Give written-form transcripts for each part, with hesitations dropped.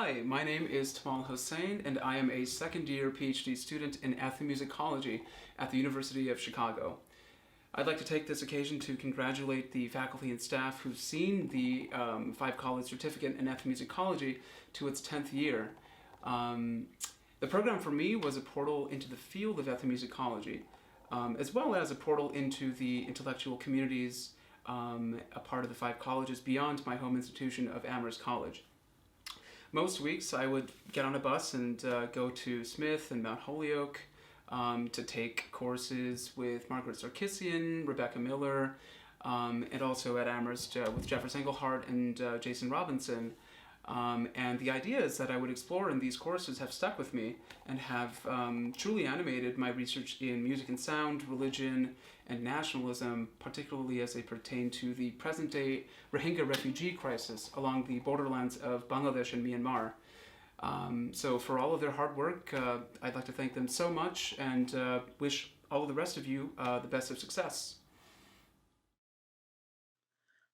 Hi, my name is Tamal Hossein, and I am a second-year PhD student in ethnomusicology at the University of Chicago. I'd like to take this occasion to congratulate the faculty and staff who've seen the Five College Certificate in Ethnomusicology to its 10th year. The program for me was a portal into the field of ethnomusicology, as well as a portal into the intellectual communities, a part of the Five Colleges beyond my home institution of Amherst College. Most weeks I would get on a bus and go to Smith and Mount Holyoke to take courses with Margaret Sarkissian, Rebecca Miller, and also at Amherst with Jeffers Engelhardt and Jason Robinson. And the ideas that I would explore in these courses have stuck with me and have truly animated my research in music and sound, religion, and nationalism, particularly as they pertain to the present-day Rohingya refugee crisis along the borderlands of Bangladesh and Myanmar. So for all of their hard work, I'd like to thank them so much and wish all of the rest of you the best of success.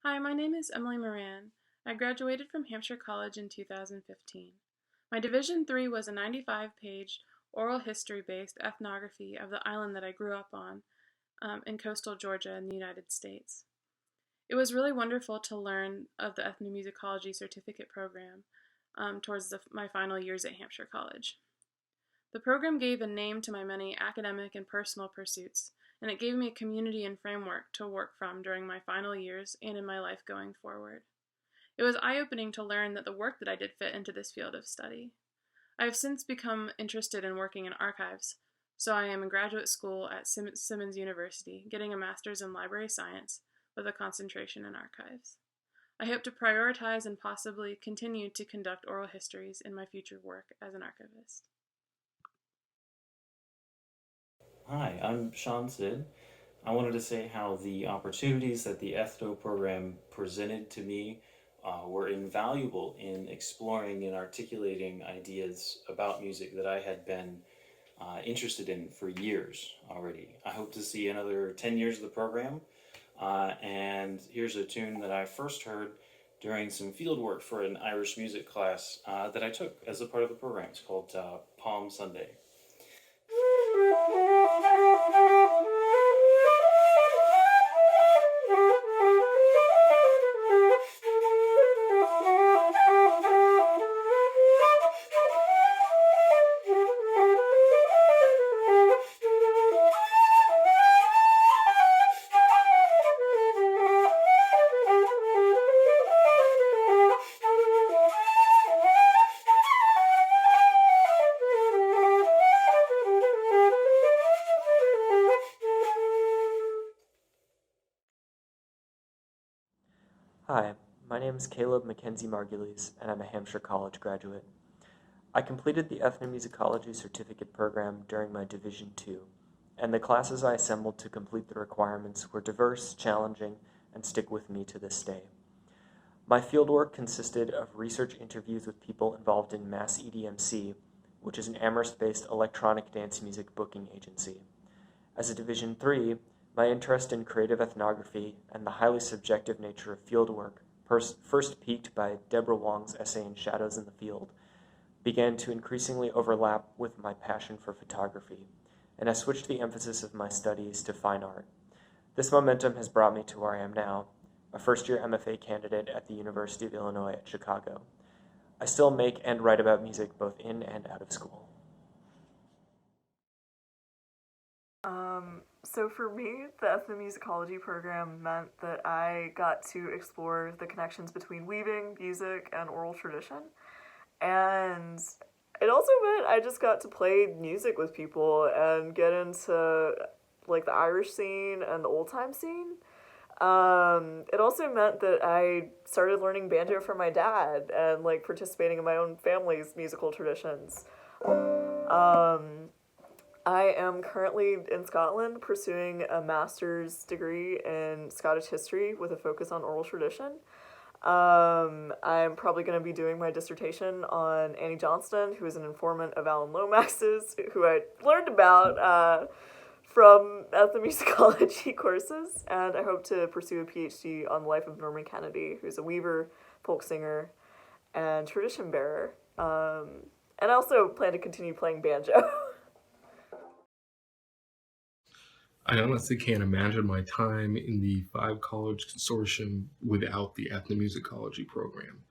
Hi, my name is Emily Moran. I graduated from Hampshire College in 2015. My Division III was a 95-page oral history-based ethnography of the island that I grew up on in coastal Georgia in the United States. It was really wonderful to learn of the ethnomusicology certificate program towards my final years at Hampshire College. The program gave a name to my many academic and personal pursuits, and it gave me a community and framework to work from during my final years and in my life going forward. It was eye-opening to learn that the work that I did fit into this field of study. I have since become interested in working in archives, so I am in graduate school at Simmons University, getting a master's in library science with a concentration in archives. I hope to prioritize and possibly continue to conduct oral histories in my future work as an archivist. Hi, I'm Sean Sid. I wanted to say how the opportunities that the Ethno program presented to me were invaluable in exploring and articulating ideas about music that I had been interested in for years already. I hope to see another 10 years of the program. And here's a tune that I first heard during some field work for an Irish music class that I took as a part of the program. It's called Palm Sunday. Hi, my name is Caleb Mackenzie Margulies, and I'm a Hampshire College graduate. I completed the Ethnomusicology certificate program during my Division II, and the classes I assembled to complete the requirements were diverse, challenging, and stick with me to this day. My fieldwork consisted of research interviews with people involved in Mass EDMC, which is an Amherst-based electronic dance music booking agency. As a Division III, my interest in creative ethnography and the highly subjective nature of fieldwork, first piqued by Deborah Wong's essay in Shadows in the Field, began to increasingly overlap with my passion for photography, and I switched the emphasis of my studies to fine art. This momentum has brought me to where I am now, a first-year MFA candidate at the University of Illinois at Chicago. I still make and write about music both in and out of school. So for me, the ethnomusicology program meant that I got to explore the connections between weaving, music, and oral tradition. And it also meant I just got to play music with people and get into like the Irish scene and the old time scene. It also meant that I started learning banjo from my dad and like participating in my own family's musical traditions. I am currently in Scotland pursuing a master's degree in Scottish history with a focus on oral tradition. I'm probably going to be doing my dissertation on Annie Johnston, who is an informant of Alan Lomax's, who I learned about from ethnomusicology courses, and I hope to pursue a PhD on the life of Norman Kennedy, who's a weaver, folk singer, and tradition bearer. And I also plan to continue playing banjo. I honestly can't imagine my time in the Five College Consortium without the ethnomusicology program.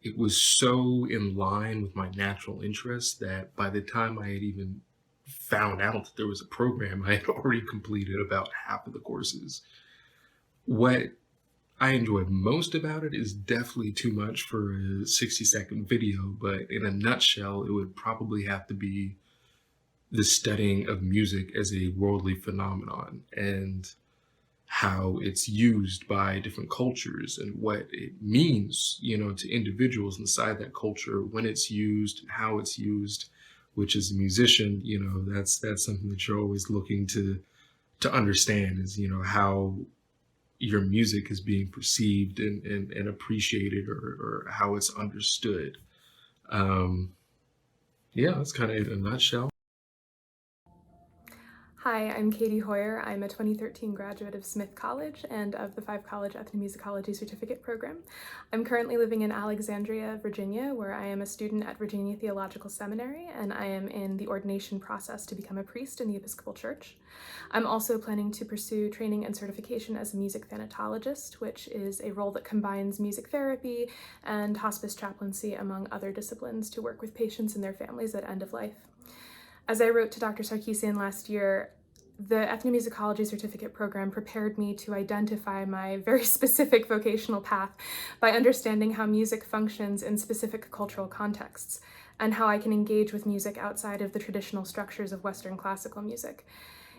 It was so in line with my natural interests that by the time I had even found out that there was a program, I had already completed about half of the courses. What I enjoy most about it is definitely too much for a 60-second video, but in a nutshell, it would probably have to be the studying of music as a worldly phenomenon and how it's used by different cultures and what it means, to individuals inside that culture when it's used and how it's used, which as a musician, that's something that you're always looking to understand is, how your music is being perceived and appreciated or how it's understood. Yeah, that's kind of it in a nutshell. Hi, I'm Katie Hoyer. I'm a 2013 graduate of Smith College and of the Five College Ethnomusicology Certificate Program. I'm currently living in Alexandria, Virginia, where I am a student at Virginia Theological Seminary, and I am in the ordination process to become a priest in the Episcopal Church. I'm also planning to pursue training and certification as a music thanatologist, which is a role that combines music therapy and hospice chaplaincy, among other disciplines, to work with patients and their families at end of life. As I wrote to Dr. Sarkisian last year, the Ethnomusicology Certificate Program prepared me to identify my very specific vocational path by understanding how music functions in specific cultural contexts and how I can engage with music outside of the traditional structures of Western classical music.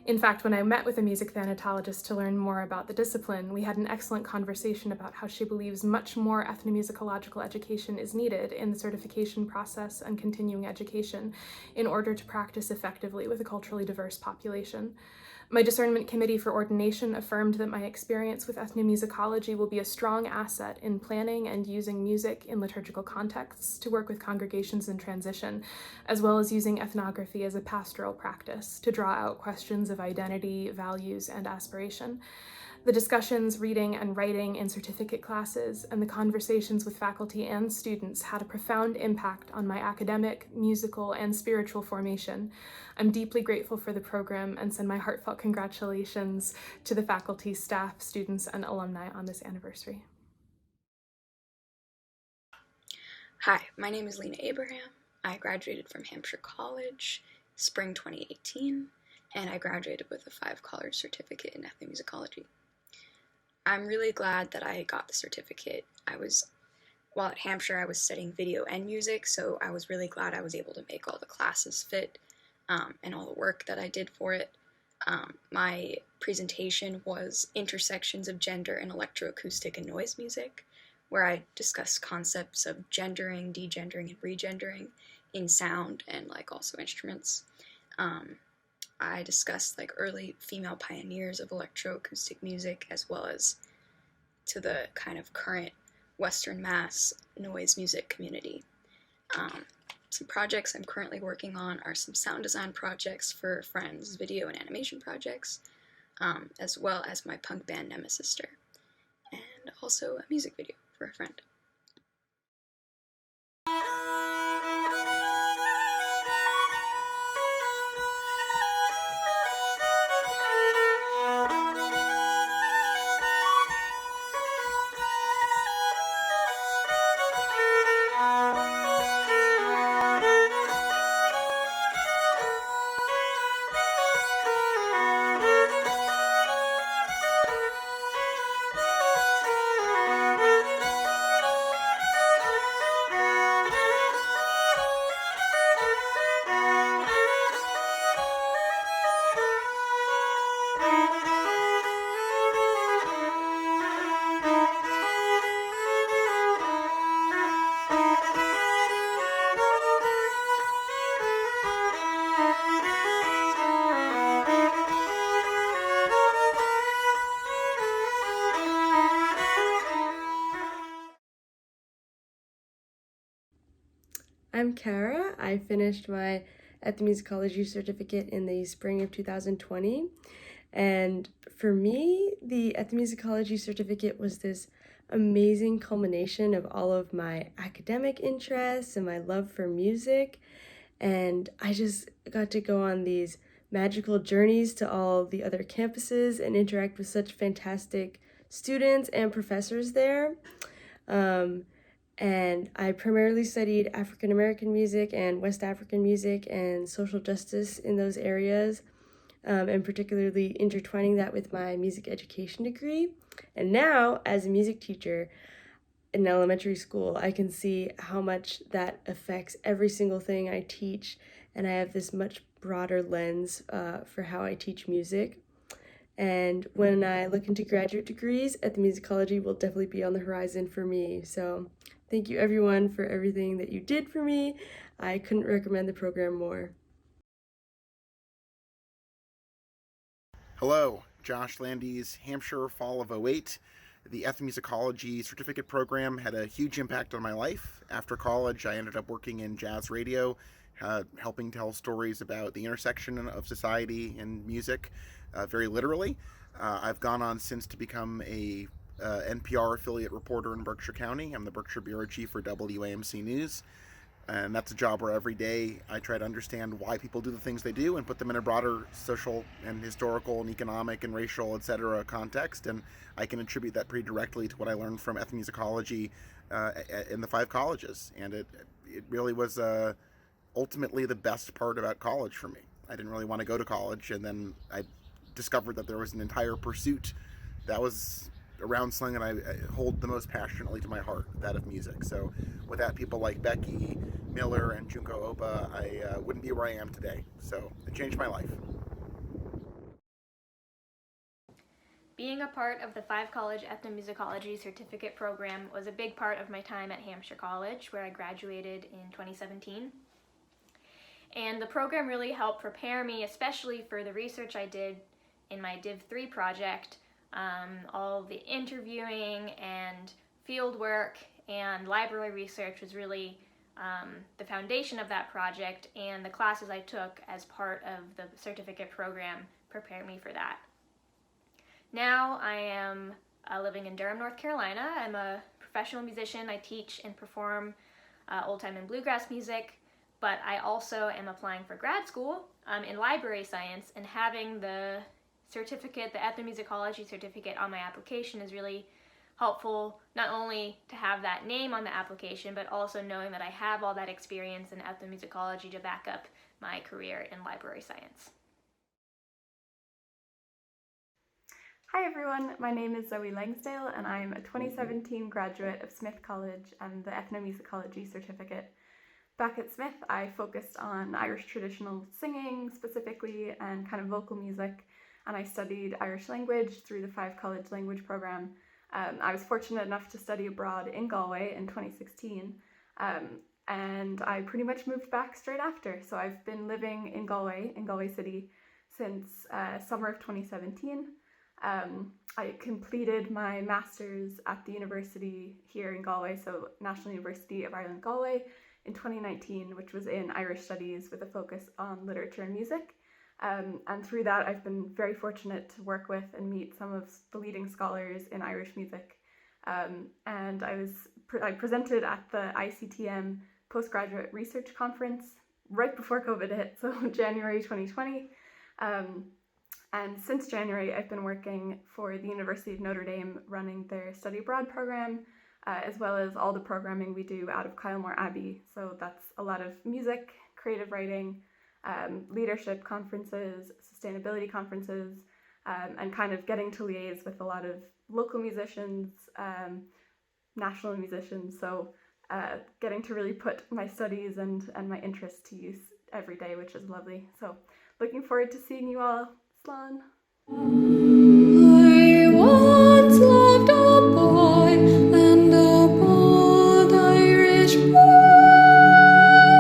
In fact, when I met with a music thanatologist to learn more about the discipline, we had an excellent conversation about how she believes much more ethnomusicological education is needed in the certification process and continuing education in order to practice effectively with a culturally diverse population. My discernment committee for ordination affirmed that my experience with ethnomusicology will be a strong asset in planning and using music in liturgical contexts to work with congregations in transition, as well as using ethnography as a pastoral practice to draw out questions of identity, values, and aspiration. The discussions, reading, and writing in certificate classes, and the conversations with faculty and students had a profound impact on my academic, musical, and spiritual formation. I'm deeply grateful for the program and send my heartfelt congratulations to the faculty, staff, students, and alumni on this anniversary. Hi, my name is Lena Abraham. I graduated from Hampshire College spring 2018, and I graduated with a 5-college certificate in ethnomusicology. I'm really glad that I got the certificate. While at Hampshire, I was studying video and music, so I was really glad I was able to make all the classes fit and all the work that I did for it. My presentation was Intersections of Gender in Electroacoustic and Noise Music, where I discussed concepts of gendering, degendering, and regendering in sound and also instruments. I discussed early female pioneers of electroacoustic music, as well as to the kind of current Western mass noise music community. Some projects I'm currently working on are some sound design projects for friends, video and animation projects, as well as my punk band Nemesis, and also a music video for a friend. I'm Kara. I finished my ethnomusicology certificate in the spring of 2020. And for me, the ethnomusicology certificate was this amazing culmination of all of my academic interests and my love for music. And I just got to go on these magical journeys to all the other campuses and interact with such fantastic students and professors there. And I primarily studied African American music and West African music and social justice in those areas, and particularly intertwining that with my music education degree. And now, as a music teacher in elementary school, I can see how much that affects every single thing I teach, and I have this much broader lens for how I teach music. And when I look into graduate degrees, ethnomusicology will definitely be on the horizon for me. So thank you everyone for everything that you did for me. I couldn't recommend the program more. Hello, Josh Landy's Hampshire Fall of '08. The Ethnomusicology certificate program had a huge impact on my life. After college, I ended up working in jazz radio, helping tell stories about the intersection of society and music, very literally. I've gone on since to become a NPR affiliate reporter in Berkshire County. I'm the Berkshire Bureau Chief for WAMC News. And that's a job where every day I try to understand why people do the things they do and put them in a broader social and historical and economic and racial, etc. context. And I can attribute that pretty directly to what I learned from ethnomusicology in the 5 colleges. And it really was ultimately the best part about college for me. I didn't really want to go to college, and then I discovered that there was an entire pursuit that was around something that I hold the most passionately to my heart, that of music. So without people like Becky Miller and Junko Oba, I wouldn't be where I am today. So it changed my life. Being a part of the 5 College Ethnomusicology certificate program was a big part of my time at Hampshire College, where I graduated in 2017. And the program really helped prepare me, especially for the research I did in my Div 3 project. All the interviewing and field work and library research was really the foundation of that project, and the classes I took as part of the certificate program prepared me for that. Now I am living in Durham, North Carolina. I'm a professional musician. I teach and perform old time and bluegrass music, but I also am applying for grad school in library science, and having the certificate, the ethnomusicology certificate on my application is really helpful, not only to have that name on the application, but also knowing that I have all that experience in ethnomusicology to back up my career in library science. Hi everyone, my name is Zoe Langsdale and I'm a 2017 graduate of Smith College and the Ethnomusicology certificate. Back at Smith, I focused on Irish traditional singing specifically and kind of vocal music, and I studied Irish language through the 5 College language program. I was fortunate enough to study abroad in Galway in 2016, and I pretty much moved back straight after. So I've been living in Galway City, since summer of 2017. I completed my master's at the university here in Galway, so National University of Ireland Galway, in 2019, which was in Irish Studies with a focus on literature and music. And through that, I've been very fortunate to work with and meet some of the leading scholars in Irish music. And I presented at the ICTM Postgraduate Research Conference right before COVID hit, so January 2020. And since January, I've been working for the University of Notre Dame running their study abroad program, as well as all the programming we do out of Kylemore Abbey. So that's a lot of music, creative writing, leadership conferences, sustainability conferences, and kind of getting to liaise with a lot of local musicians, national musicians. So getting to really put my studies and my interests to use every day, which is lovely. So looking forward to seeing you all. Slán. I once loved a boy, and a bold Irish boy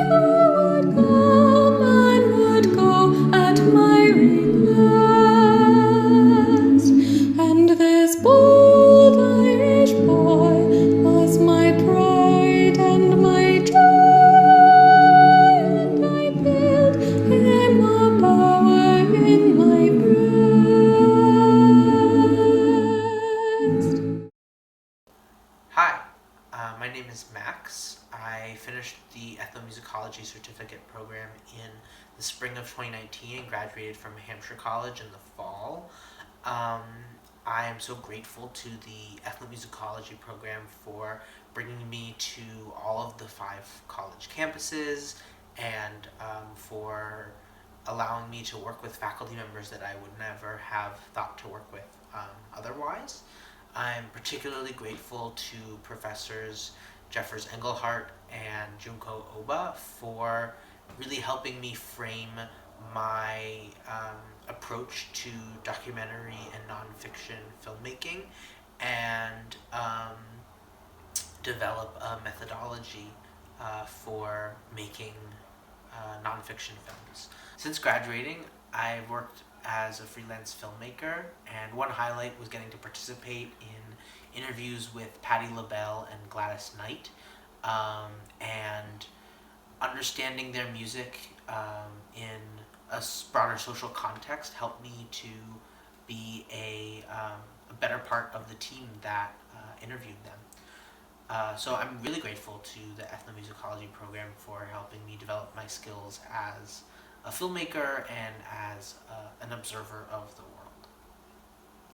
would come and would go at my request. And this bold Irish boy was my pride and my joy, and I built him a bower in my breast. is Max. I finished the Ethnomusicology certificate program in the spring of 2019 and graduated from Hampshire College in the fall. I am so grateful to the Ethnomusicology program for bringing me to all of the 5 college campuses and for allowing me to work with faculty members that I would never have thought to work with otherwise. I'm particularly grateful to Professors Jeffers Engelhardt and Junko Oba for really helping me frame my approach to documentary and nonfiction filmmaking and develop a methodology for making nonfiction films. Since graduating, I've worked as a freelance filmmaker, and one highlight was getting to participate in interviews with Patti LaBelle and Gladys Knight, and understanding their music in a broader social context helped me to be a better part of the team that interviewed them. So I'm really grateful to the Ethnomusicology program for helping me develop my skills as a filmmaker and as an observer of the world.